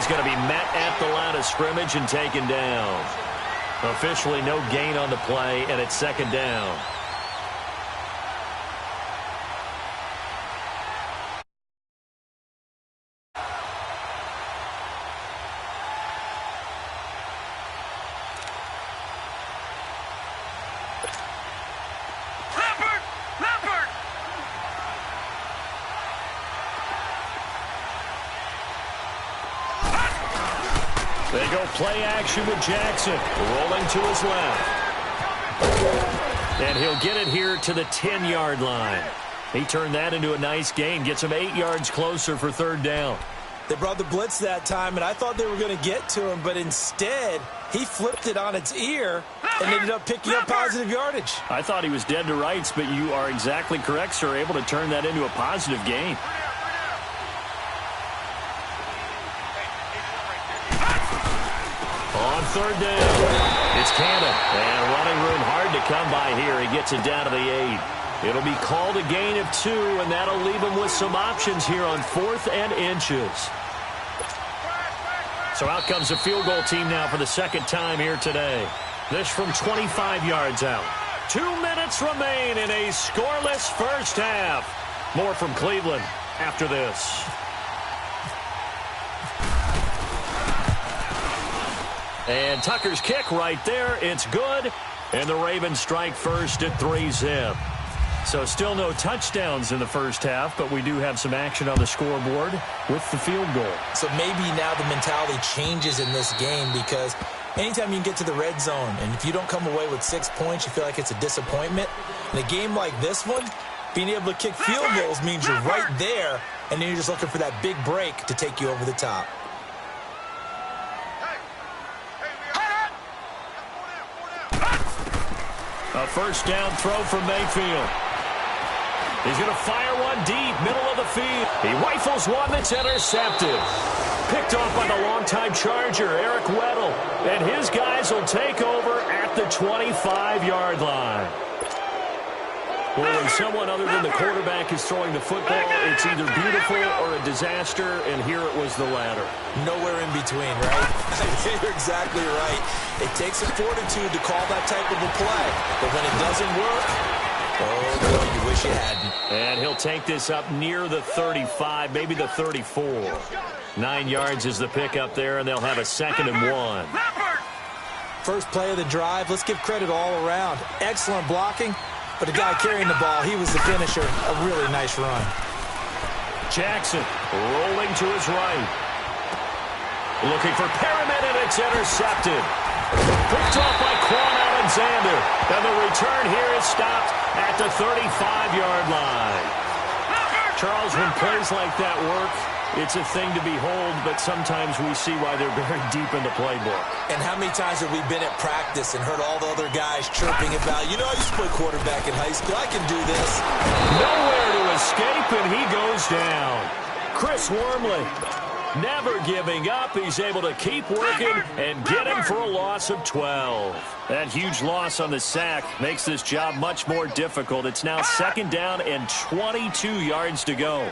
going to be met at the line of scrimmage and taken down. Officially no gain on the play, and it's second down. They go play action with Jackson, rolling to his left. And he'll get it here to the 10-yard line. He turned that into a nice gain, gets him 8 yards closer for third down. They brought the blitz that time, and I thought they were going to get to him, but instead he flipped it on its ear and ended up picking up positive yardage. I thought he was dead to rights, but you are exactly correct, sir, able to turn that into a positive gain. On third down, it's Cannon, and running room hard to come by here. He gets it down to the 8. It'll be called a gain of 2, and that'll leave him with some options here on 4th and inches. So out comes the field goal team now for the second time here today. This from 25 yards out. 2 minutes remain in a scoreless first half. More from Cleveland after this. And Tucker's kick right there. It's good. And the Ravens strike first at 3-zip. So still no touchdowns in the first half, but we do have some action on the scoreboard with the field goal. So maybe now the mentality changes in this game, because anytime you can get to the red zone, and if you don't come away with 6 points, you feel like it's a disappointment. In a game like this one, being able to kick field goals means you're right there, and then you're just looking for that big break to take you over the top. A first down throw from Mayfield. He's going to fire one deep, middle of the field. He rifles one that's intercepted. Picked off by the longtime Charger, Eric Weddle. And his guys will take over at the 25-yard line. Well, when someone other than the quarterback is throwing the football, it's either beautiful or a disaster, and here it was the latter. Nowhere in between, right? You're exactly right. It takes a fortitude to call that type of a play, but when it doesn't work, oh, boy, you wish you hadn't. And he'll take this up near the 35, maybe the 34. 9 yards is the pickup there, and they'll have a 2nd and 1. First play of the drive, let's give credit all around. Excellent blocking. But the guy carrying the ball, he was the finisher. A really nice run. Jackson rolling to his right. Looking for Perriman, and it's intercepted. Picked off by Quan Alexander. And the return here is stopped at the 35-yard line. Charles, when plays like that work, it's a thing to behold, but sometimes we see why they're very deep in the playbook. And how many times have we been at practice and heard all the other guys chirping about, you know, I used to play quarterback in high school, I can do this. Nowhere to escape, and he goes down. Chris Wormley, never giving up. He's able to keep working and get him for a loss of 12. That huge loss on the sack makes this job much more difficult. It's now 2nd down and 22 yards to go.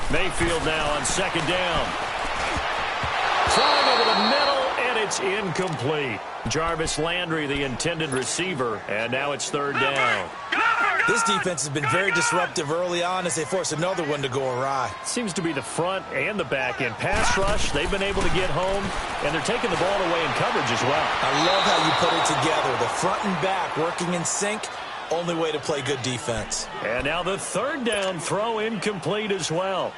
Mayfield now on 2nd down. Throwing over the middle, and it's incomplete. Jarvis Landry, the intended receiver, and now it's 3rd down. This defense has been very disruptive early on as they force another one to go awry. Seems to be the front and the back end. Pass rush, they've been able to get home, and they're taking the ball away in coverage as well. I love how you put it together. The front and back working in sync. Only way to play good defense. And now the 3rd down throw incomplete as well.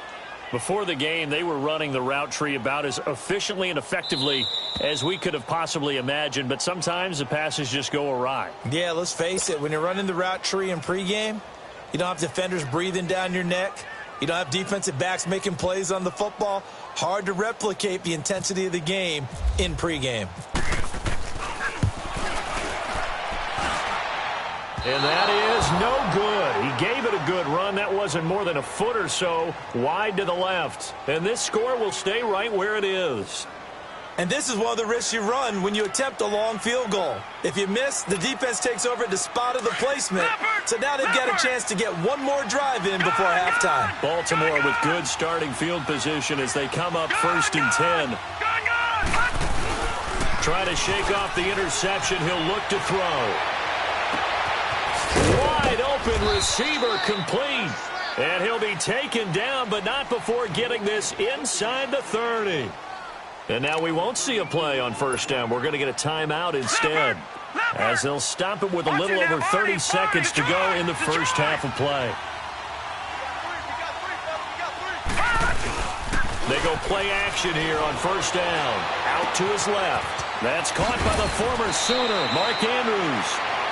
Before the game, they were running the route tree about as efficiently and effectively as we could have possibly imagined, but sometimes the passes just go awry. Yeah, let's face it. When you're running the route tree in pregame, you don't have defenders breathing down your neck. You don't have defensive backs making plays on the football. Hard to replicate the intensity of the game in pregame. And that is no good. He gave it a good run. That wasn't more than a foot or so wide to the left. And this score will stay right where it is. And this is one of the risks you run when you attempt a long field goal. If you miss, the defense takes over at the spot of the placement. So now they've got a chance to get one more drive in before halftime. Baltimore with good starting field position as they come up 1st and 10. Trying to shake off the interception. He'll look to throw. Wide open receiver complete. And he'll be taken down, but not before getting this inside the 30. And now we won't see a play on 1st down. We're going to get a timeout instead, as they'll stop it with a little over 30 seconds to go in the first half of play. They go play action here on 1st down. Out to his left. That's caught by the former Sooner, Mark Andrews.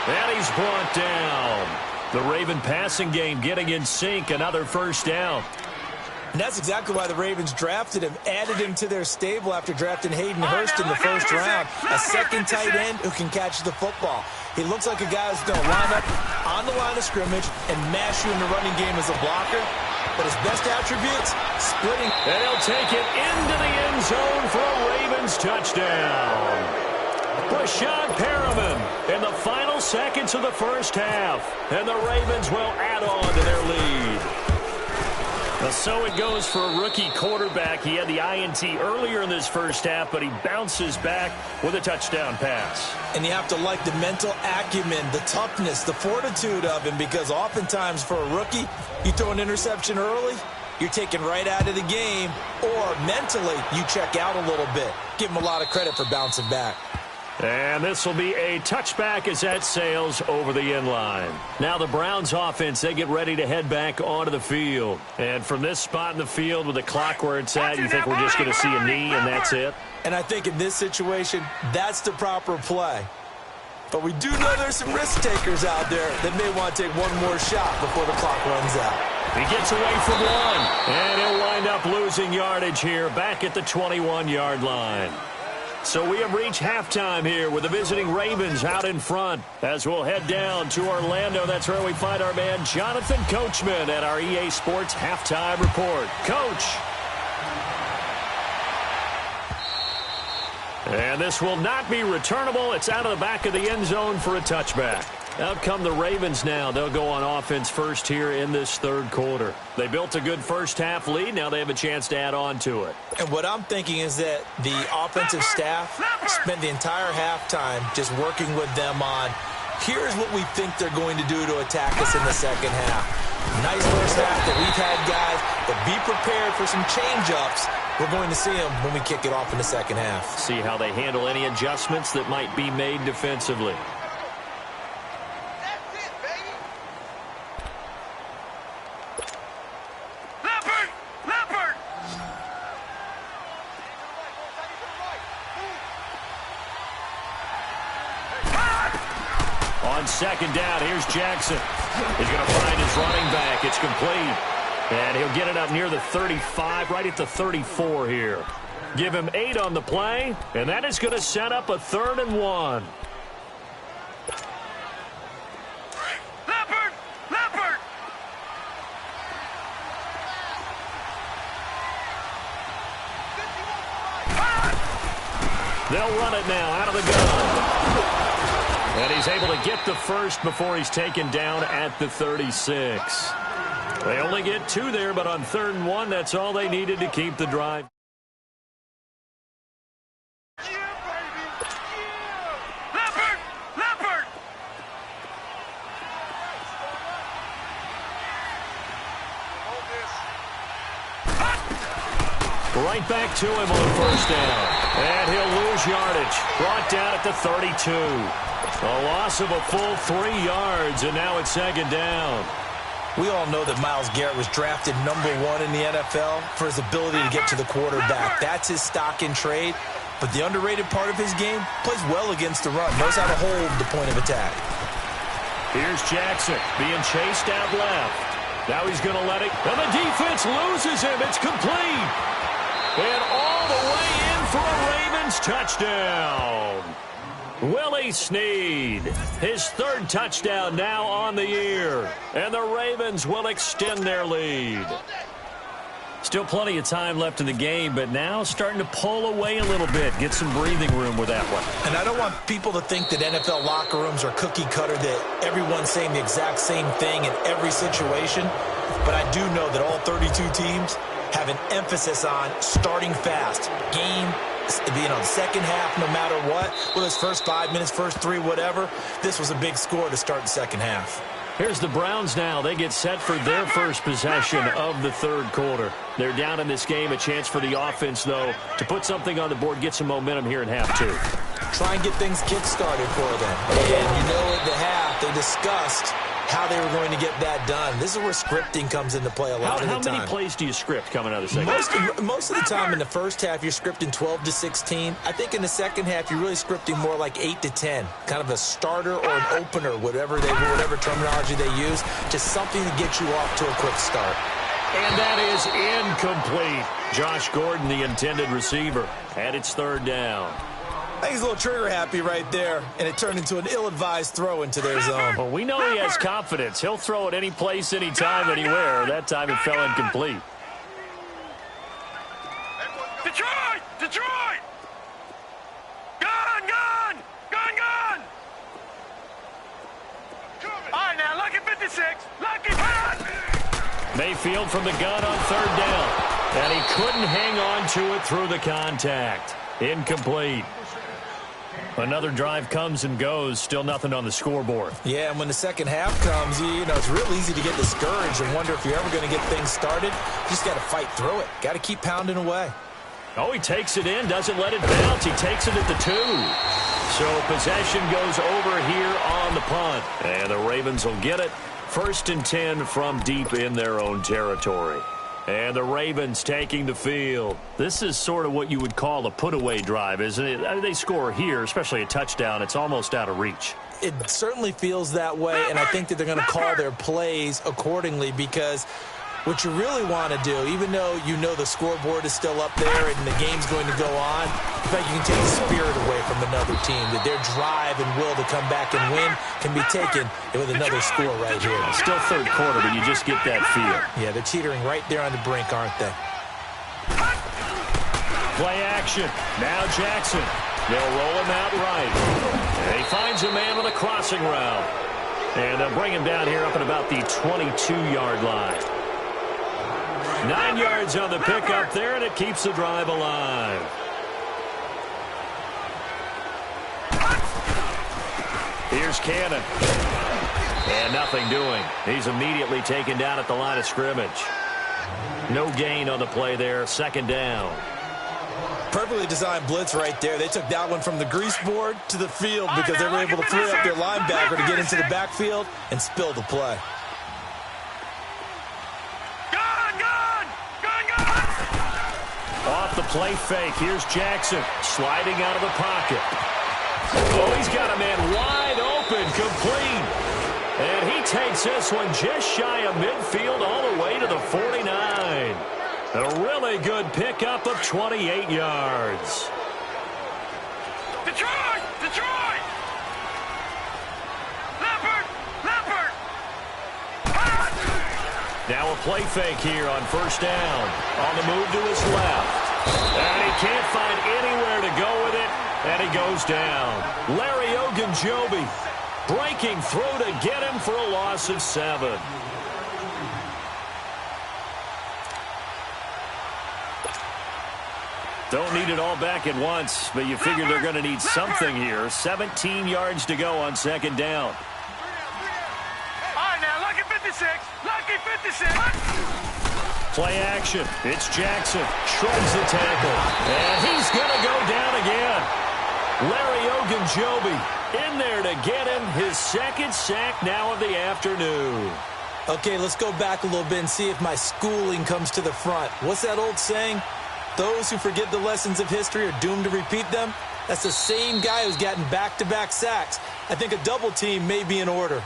And he's brought down. The Raven passing game getting in sync. Another 1st down. And that's exactly why the Ravens drafted him, added him to their stable after drafting Hayden Hurst in the 1st round. A second tight end who can catch the football. He looks like a guy who's going to line up on the line of scrimmage and mash you in the running game as a blocker. But his best attributes, splitting. And he'll take it into the end zone for a Ravens touchdown. Breshad Perriman in the final seconds of the first half. And the Ravens will add on to their lead. So it goes for a rookie quarterback. He had the INT earlier in this first half, but he bounces back with a touchdown pass. And you have to like the mental acumen, the toughness, the fortitude of him, because oftentimes for a rookie, you throw an interception early, you're taken right out of the game, or mentally you check out a little bit. Give him a lot of credit for bouncing back. And this will be a touchback as that sails over the end line. Now the Browns offense, they get ready to head back onto the field. And from this spot in the field with the clock where it's at, you think we're just going to see a knee and that's it? And I think in this situation, that's the proper play. But we do know there's some risk takers out there that may want to take one more shot before the clock runs out. He gets away from one. And he'll wind up losing yardage here back at the 21-yard line. So we have reached halftime here with the visiting Ravens out in front. As we'll head down to Orlando, that's where we find our man Jonathan Coachman at our EA Sports Halftime Report. Coach. And this will not be returnable. It's out of the back of the end zone for a touchback. Out come the Ravens now. They'll go on offense first here in this 3rd quarter. They built a good first half lead. Now they have a chance to add on to it. And what I'm thinking is that the offensive staff spent the entire halftime just working with them on, here's what we think they're going to do to attack us in the second half. Nice first half that we've had, guys, but be prepared for some change-ups. We're going to see them when we kick it off in the second half. See how they handle any adjustments that might be made defensively. On 2nd down, here's Jackson. He's going to find his running back. It's complete. And he'll get it up near the 35, right at the 34 here. Give him 8 on the play, and that is going to set up a 3rd and 1. They'll run it now out of the gun. And he's able to get the first before he's taken down at the 36. They only get 2 there, but on 3rd and 1, that's all they needed to keep the drive. Right back to him on 1st down. And he'll lose yardage. Brought down at the 32. A loss of a full 3 yards, and now it's 2nd down. We all know that Myles Garrett was drafted #1 in the NFL for his ability to get to the quarterback. That's his stock in trade. But the underrated part of his game, plays well against the run, knows how to hold the point of attack. Here's Jackson being chased out left. Now he's going to let it. And the defense loses him. It's complete. And all the way in for a Ravens touchdown. Willie Snead, his 3rd touchdown now on the year. And the Ravens will extend their lead. Still plenty of time left in the game, but now starting to pull away a little bit. Get some breathing room with that one. And I don't want people to think that NFL locker rooms are cookie cutter, that everyone's saying the exact same thing in every situation. But I do know that all 32 teams have an emphasis on starting fast. The second half, no matter what, whether it's first 5 minutes, first 3, whatever, this was a big score to start the second half. Here's the Browns now. They get set for their first possession of the third quarter. They're down in this game. A chance for the offense, though, to put something on the board, get some momentum here in half two. Try and get things kick-started for them. And at the half, they discussed how they were going to get that done. This is where scripting comes into play a lot of the time. How many plays do you script coming out of the second half? Most of the time in the first half, you're scripting 12 to 16. I think in the second half, you're really scripting more like 8 to 10. Kind of a starter or an opener, whatever terminology they use. Just something to get you off to a quick start. And that is incomplete. Josh Gordon, the intended receiver. And it's third down. I think he's a little trigger happy right there, and it turned into an ill-advised throw into their zone. Well, we know he has confidence. He'll throw it any place, anytime, anywhere. That time it fell incomplete. Detroit! Detroit! Gun! Gun! Gun! Gun! All right, now, lucky 56. Lucky pass! Mayfield from the gun on third down. And he couldn't hang on to it through the contact. Incomplete. Another drive comes and goes. Still nothing on the scoreboard. Yeah, and when the second half comes, it's real easy to get discouraged and wonder if you're ever going to get things started. You just got to fight through it. Got to keep pounding away. Oh, he takes it in, doesn't let it bounce. He takes it at the 2. So possession goes over here on the punt. And the Ravens will get it. 1st and 10 from deep in their own territory. And the Ravens taking the field. This is sort of what you would call a put-away drive, isn't it? I mean, they score here, especially a touchdown. It's almost out of reach. It certainly feels that way, and I think that they're going to call their plays accordingly, because what you really want to do, even though you know the scoreboard is still up there and the game's going to go on, in fact, you can take the spirit away from another team, that their drive and will to come back and win can be taken with another score right here. Still third quarter, but you just get that feel. Yeah, they're teetering right there on the brink, aren't they? Play action. Now Jackson. They'll roll him out right. And he finds a man on a crossing route. And they'll bring him down here up at about the 22-yard line. 9 yards on the pickup there, and it keeps the drive alive. Here's Cannon. And nothing doing. He's immediately taken down at the line of scrimmage. No gain on the play there. 2nd down. Perfectly designed blitz right there. They took that one from the grease board to the field because they were able to free up their linebacker to get into the backfield and spill the play. Off the play fake. Here's Jackson sliding out of the pocket. Oh, he's got a man wide open, complete. And he takes this one just shy of midfield all the way to the 49. A really good pickup of 28 yards. Detroit! Detroit! Leopard! Leopard! Now a play fake here on 1st down. On the move to his left. And he can't find anywhere to go with it. And he goes down. Larry Ogunjobi breaking through to get him for a loss of 7. Don't need it all back at once, but you figure they're going to need something here. 17 yards to go on 2nd down. All right, now, lucky 56. Lucky 56. Play action. It's Jackson. Shrugs the tackle. And he's going to go down again. Larry Ogunjobi in there to get him his 2nd sack now of the afternoon. Okay, let's go back a little bit and see if my schooling comes to the front. What's that old saying? Those who forget the lessons of history are doomed to repeat them. That's the same guy who's gotten back-to-back sacks. I think a double team may be in order.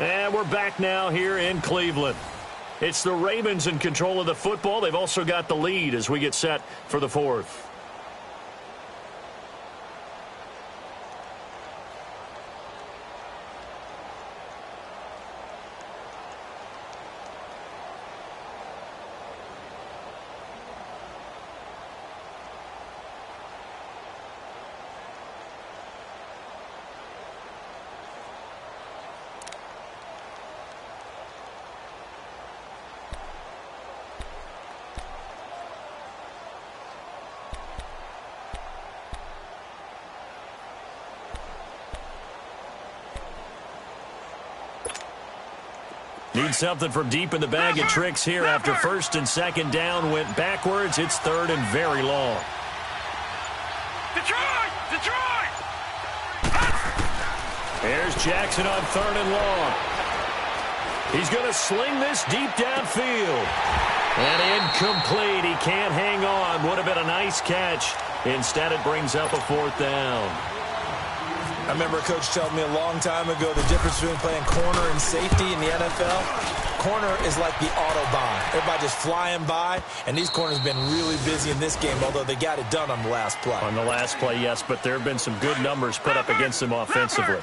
And we're back now here in Cleveland. It's the Ravens in control of the football. They've also got the lead as we get set for the 4th. Need something from deep in the bag of tricks here after first and second down went backwards. It's third and very long. Detroit! Detroit! Here's Jackson on third and long. He's going to sling this deep downfield. And incomplete. He can't hang on. Would have been a nice catch. Instead, it brings up a fourth down. I remember a coach telling me a long time ago the difference between playing corner and safety in the NFL. Corner is like the Autobahn. Everybody just flying by, and these corners have been really busy in this game, although they got it done on the last play. On the last play, yes, but there have been some good numbers put up against them offensively.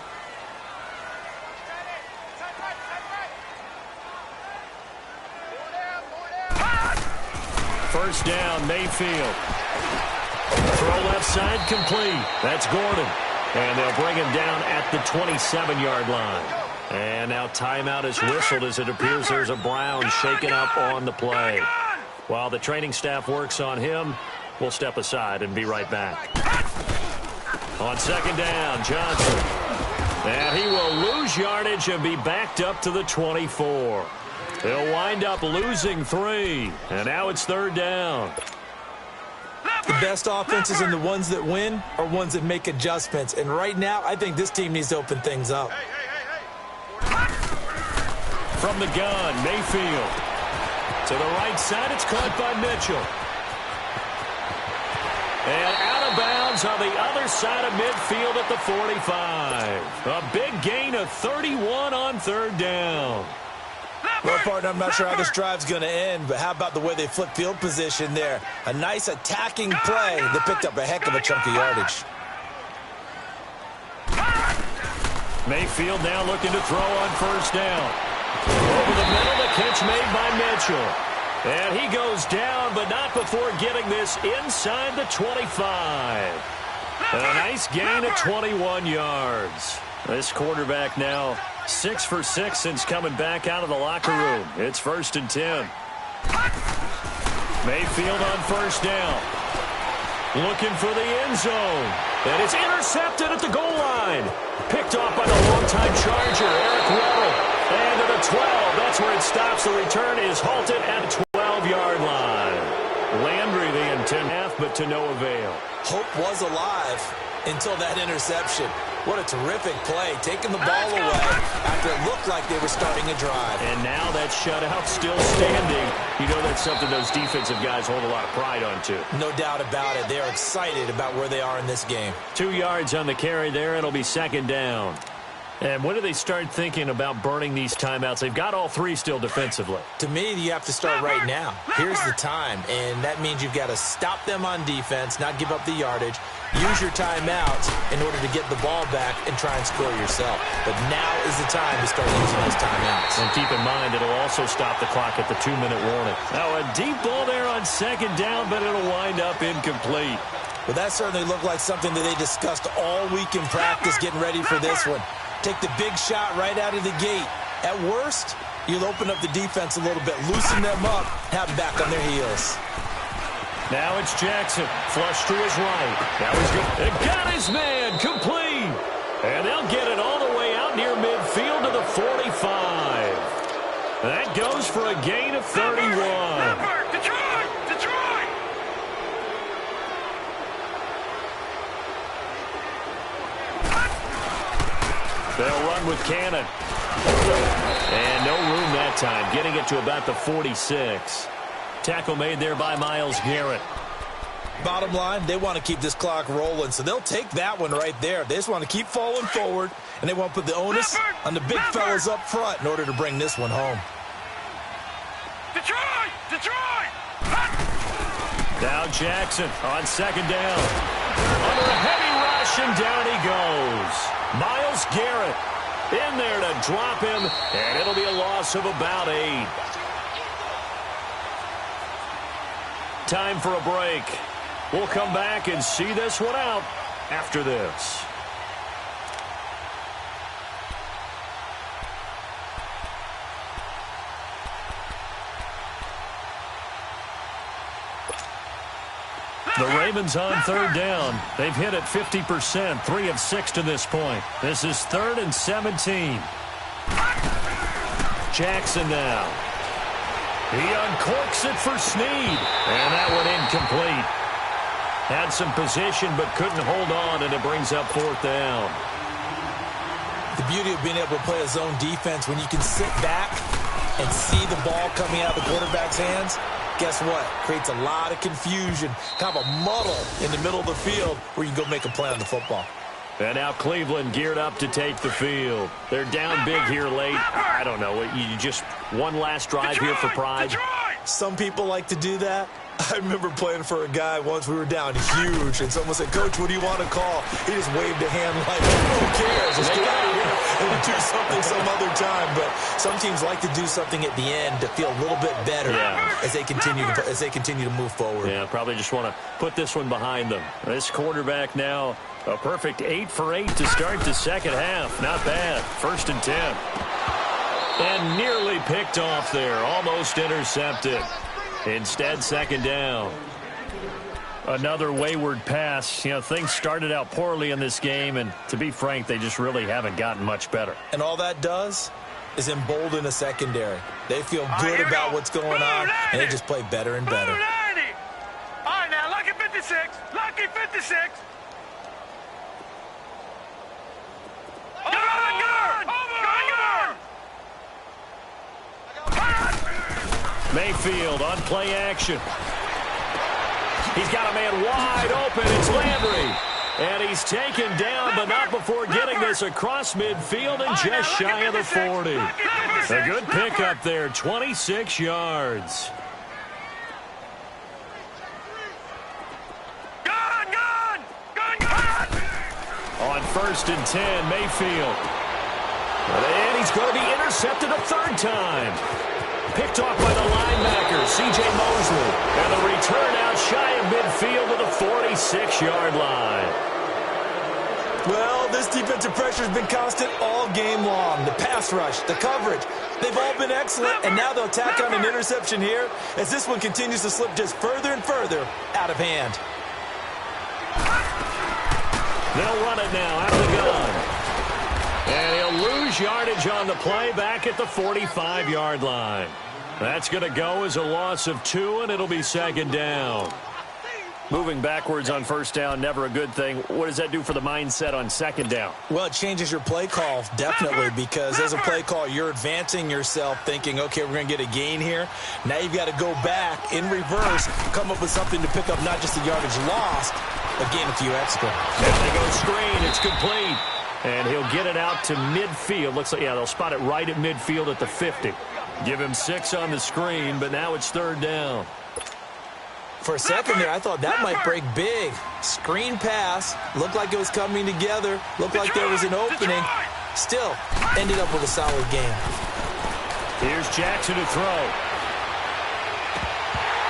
First down, Mayfield. Throw left side, complete. That's Gordon. And they'll bring him down at the 27-yard line. And now timeout is whistled as it appears there's a Brown shaken up on the play. While the training staff works on him, we'll step aside and be right back. On second down, Johnson. And he will lose yardage and be backed up to the 24. They'll wind up losing 3. And now it's third down. The best offenses and the ones that win are ones that make adjustments. And right now, I think this team needs to open things up. From the gun, Mayfield. To the right side, it's caught by Mitchell. And out of bounds on the other side of midfield at the 45. A big gain of 31 on third down. Well, partner, I'm not sure how this drive's going to end, but how about the way they flip field position there? A nice attacking play that picked up a heck of a chunk of yardage. Mayfield now looking to throw on first down. Over the middle, the catch made by Mitchell. And he goes down, but not before getting this inside the 25. A nice gain of 21 yards. This quarterback now 6 for 6 since coming back out of the locker room. It's first and 10. Mayfield on first down. Looking for the end zone. And it's intercepted at the goal line. Picked off by the longtime Charger, Eric Weddle. And to the 12. That's where it stops. The return is halted at the 12-yard line. Landry the intent half, but to no avail. Hope was alive until that interception. What a terrific play, taking the ball away after it looked like they were starting a drive. And now that shutout still standing. You know that's something those defensive guys hold a lot of pride on, too. No doubt about it. They are excited about where they are in this game. 2 yards on the carry there. It'll be second down. And when do they start thinking about burning these timeouts? They've got all 3 still defensively. To me, you have to start right now. Here's the time, and that means you've got to stop them on defense, not give up the yardage. Use your timeouts in order to get the ball back and try and score yourself. But now is the time to start using those timeouts. And keep in mind, it'll also stop the clock at the 2-minute warning. Now, a deep ball there on second down, but it'll wind up incomplete. But that certainly looked like something that they discussed all week in practice getting ready for this one. Take the big shot right out of the gate. At worst, you'll open up the defense a little bit, loosen them up, have them back on their heels. Now it's Jackson, flush to his right. Now he's good. Got his man, complete. And they'll get it all the way out near midfield to the 45. That goes for a gain of 31. Detroit! Detroit! They'll run with Cannon. And no room that time, getting it to about the 46. Tackle made there by Myles Garrett. Bottom line, they want to keep this clock rolling, so they'll take that one right there. They just want to keep falling forward, and they want to put the onus on the big fellas up front in order to bring this one home. Detroit! Detroit! Now Jackson on second down. Under a heavy rush, and down he goes. Myles Garrett in there to drop him, and it'll be a loss of about 8. Time for a break. We'll come back and see this one out after this. The Ravens on third down. They've hit it 50%, 3 of 6 to this point. This is 3rd and 17. Jackson now. He uncorks it for Snead. And that one incomplete. Had some position but couldn't hold on, and it brings up fourth down. The beauty of being able to play a zone defense when you can sit back and see the ball coming out of the quarterback's hands, guess what? Creates a lot of confusion, kind of a muddle in the middle of the field where you can go make a play on the football. And now Cleveland geared up to take the field. They're down big here late. I don't know. You just one last drive here for pride. Some people like to do that. I remember playing for a guy once. We were down huge, and someone said, "Coach, what do you want to call?" He just waved a hand like, "Who cares? Let's get out of here and we'll do something some other time." But some teams like to do something at the end to feel a little bit better as they continue to move forward. Yeah, probably just want to put this one behind them. This quarterback now a perfect 8 for 8 to start the second half. Not bad. 1st and 10. And nearly picked off there. Almost intercepted. Instead, 2nd down. Another wayward pass. You know, things started out poorly in this game, and to be frank, they just really haven't gotten much better. And all that does is embolden a secondary. They feel good about what's going on, and they just play better and better. All right, now, lucky 56. Lucky 56. Mayfield on play action. He's got a man wide open. It's Landry. And he's taken down, but not before getting this across midfield and just shy of the 40. A good pickup there, 26 yards. On 1st and 10, Mayfield. And he's going to be intercepted a 3rd time. Picked off by the linebacker, C.J. Mosley. And the return out shy of midfield to the 46-yard line. Well, this defensive pressure has been constant all game long. The pass rush, the coverage, they've all been excellent, and now they'll tack on an interception here as this one continues to slip just further and further out of hand. They'll run it now out of the gun. And he'll lose yardage on the play back at the 45-yard line. That's going to go as a loss of 2, and it'll be 2nd down. Moving backwards on 1st down, never a good thing. What does that do for the mindset on 2nd down? Well, it changes your play call, definitely, because as a play call, you're advancing yourself thinking, okay, we're going to get a gain here. Now you've got to go back in reverse, come up with something to pick up not just the yardage lost, but gain a few extra. And they go screen. It's complete. And he'll get it out to midfield. Looks like, yeah, they'll spot it right at midfield at the 50. Give him 6 on the screen, but now it's 3rd down. For a second there, I thought that might break big. Screen pass. Looked like it was coming together. Looked like there was an opening. Still, ended up with a solid game. Here's Jackson to throw.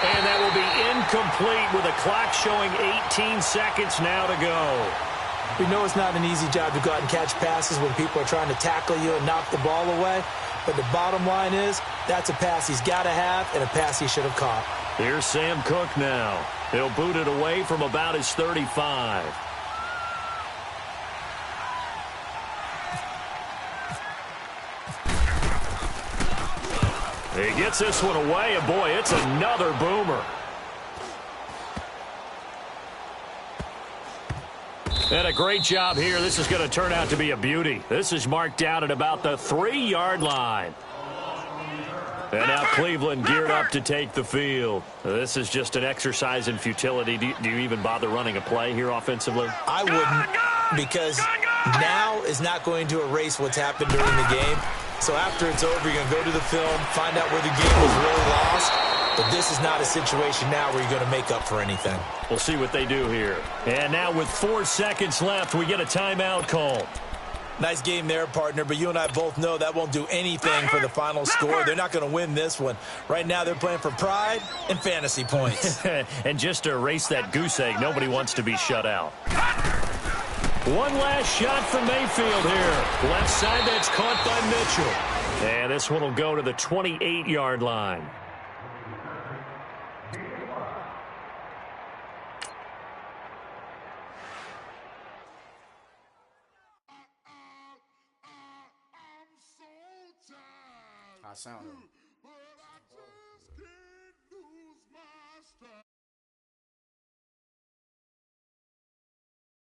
And that will be incomplete with a clock showing 18 seconds now to go. We know it's not an easy job to go out and catch passes when people are trying to tackle you and knock the ball away. But the bottom line is, that's a pass he's got to have and a pass he should have caught. Here's Sam Cook now. He'll boot it away from about his 35. He gets this one away, and boy, it's another boomer. And a great job here. This is going to turn out to be a beauty. This is marked down at about the 3-yard line. And now Cleveland geared up to take the field. This is just an exercise in futility. Do you even bother running a play here offensively? I wouldn't, because now is not going to erase what's happened during the game. So after it's over, you're going to go to the film, find out where the game was really lost. But this is not a situation now where you're going to make up for anything. We'll see what they do here. And now with 4 seconds left, we get a timeout call. Nice game there, partner, but you and I both know that won't do anything for the final score. They're not going to win this one. Right now they're playing for pride and fantasy points. And just to erase that goose egg, nobody wants to be shut out. One last shot from Mayfield here. Left side, that's caught by Mitchell. And this one will go to the 28-yard line. I sound him.